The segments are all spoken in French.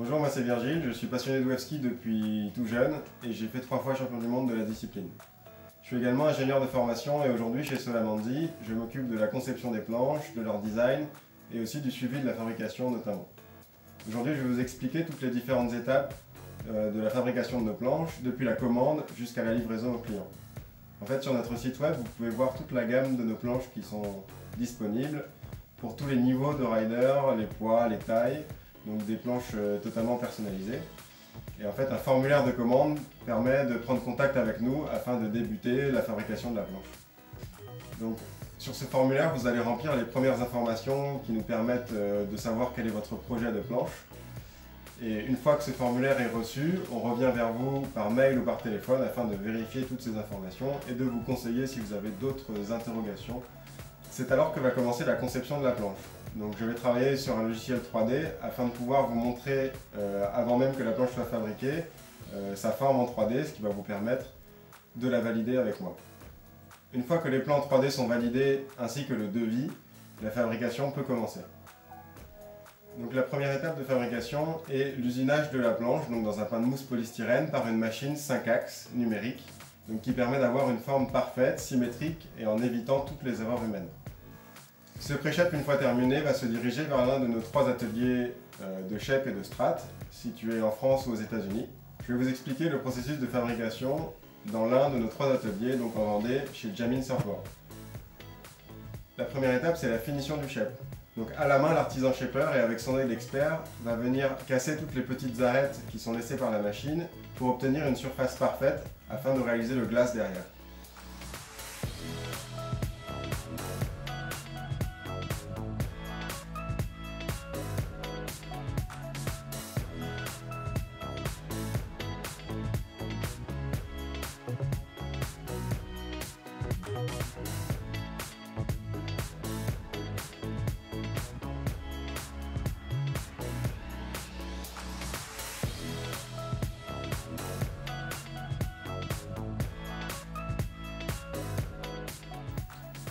Bonjour, moi c'est Virgile, je suis passionné de web ski depuis tout jeune et j'ai fait 3 fois champion du monde de la discipline. Je suis également ingénieur de formation et aujourd'hui chez Solamandi, je m'occupe de la conception des planches, de leur design et aussi du suivi de la fabrication notamment. Aujourd'hui je vais vous expliquer toutes les différentes étapes de la fabrication de nos planches, depuis la commande jusqu'à la livraison au client. En fait, sur notre site web, vous pouvez voir toute la gamme de nos planches qui sont disponibles pour tous les niveaux de rider, les poids, les tailles, donc des planches totalement personnalisées. Et en fait, un formulaire de commande permet de prendre contact avec nous afin de débuter la fabrication de la planche. Donc, sur ce formulaire, vous allez remplir les premières informations qui nous permettent de savoir quel est votre projet de planche. Et une fois que ce formulaire est reçu, on revient vers vous par mail ou par téléphone afin de vérifier toutes ces informations et de vous conseiller si vous avez d'autres interrogations. C'est alors que va commencer la conception de la planche. Donc je vais travailler sur un logiciel 3D afin de pouvoir vous montrer, avant même que la planche soit fabriquée, sa forme en 3D, ce qui va vous permettre de la valider avec moi. Une fois que les plans 3D sont validés ainsi que le devis, la fabrication peut commencer. Donc la première étape de fabrication est l'usinage de la planche, donc dans un pain de mousse polystyrène par une machine 5 axes numérique, donc qui permet d'avoir une forme parfaite, symétrique et en évitant toutes les erreurs humaines. Ce pré-shape, une fois terminé, va se diriger vers l'un de nos 3 ateliers de shape et de strat, situés en France ou aux États-Unis. Je vais vous expliquer le processus de fabrication dans l'un de nos 3 ateliers, donc en Vendée, chez Jamin Surfboard. La première étape, c'est la finition du shape. Donc à la main, l'artisan shaper, et avec son œil d'expert, va venir casser toutes les petites arêtes qui sont laissées par la machine pour obtenir une surface parfaite afin de réaliser le glace derrière.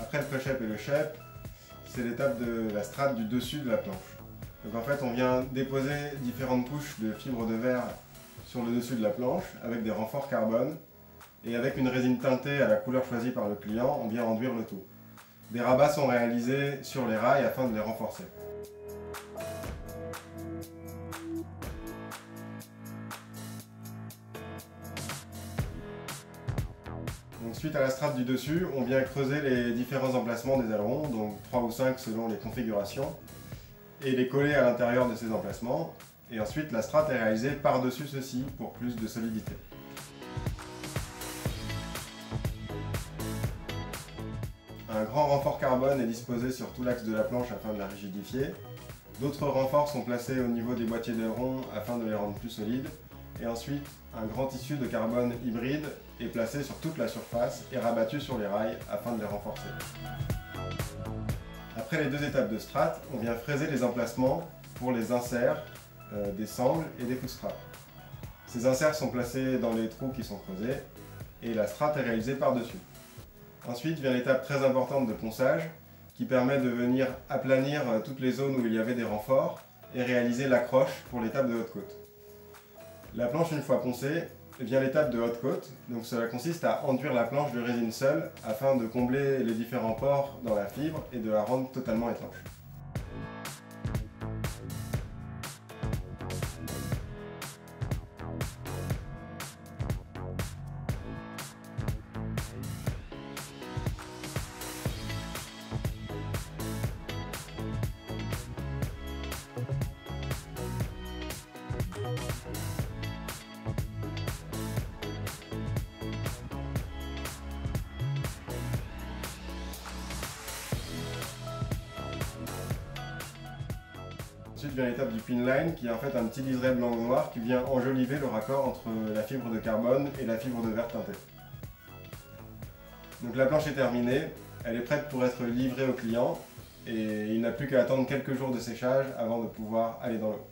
Après le pré-shape et le shape, c'est l'étape de la strate du dessus de la planche. Donc en fait, on vient déposer différentes couches de fibres de verre sur le dessus de la planche avec des renforts carbone et avec une résine teintée à la couleur choisie par le client, on vient enduire le tout. Des rabats sont réalisés sur les rails afin de les renforcer. Donc, suite à la strate du dessus, on vient creuser les différents emplacements des ailerons, donc 3 ou 5 selon les configurations, et les coller à l'intérieur de ces emplacements. Et ensuite, la strate est réalisée par-dessus ceux-ci pour plus de solidité. Un grand renfort carbone est disposé sur tout l'axe de la planche afin de la rigidifier. D'autres renforts sont placés au niveau des boîtiers d'ailerons afin de les rendre plus solides. Et ensuite, un grand tissu de carbone hybride est placé sur toute la surface et rabattu sur les rails afin de les renforcer. Après les 2 étapes de strat, on vient fraiser les emplacements pour les inserts, des sangles et des footstraps. Ces inserts sont placés dans les trous qui sont creusés et la strat est réalisée par-dessus. Ensuite vient l'étape très importante de ponçage qui permet de venir aplanir toutes les zones où il y avait des renforts et réaliser l'accroche pour l'étape de haute côte. La planche, une fois poncée, vient l'étape de haute côte, donc cela consiste à enduire la planche de résine seule afin de combler les différents pores dans la fibre et de la rendre totalement étanche. Ensuite vient l'étape du pinline qui est en fait un petit liseré blanc-noir qui vient enjoliver le raccord entre la fibre de carbone et la fibre de verre teinté. Donc la planche est terminée, elle est prête pour être livrée au client et il n'a plus qu'à attendre quelques jours de séchage avant de pouvoir aller dans l'eau.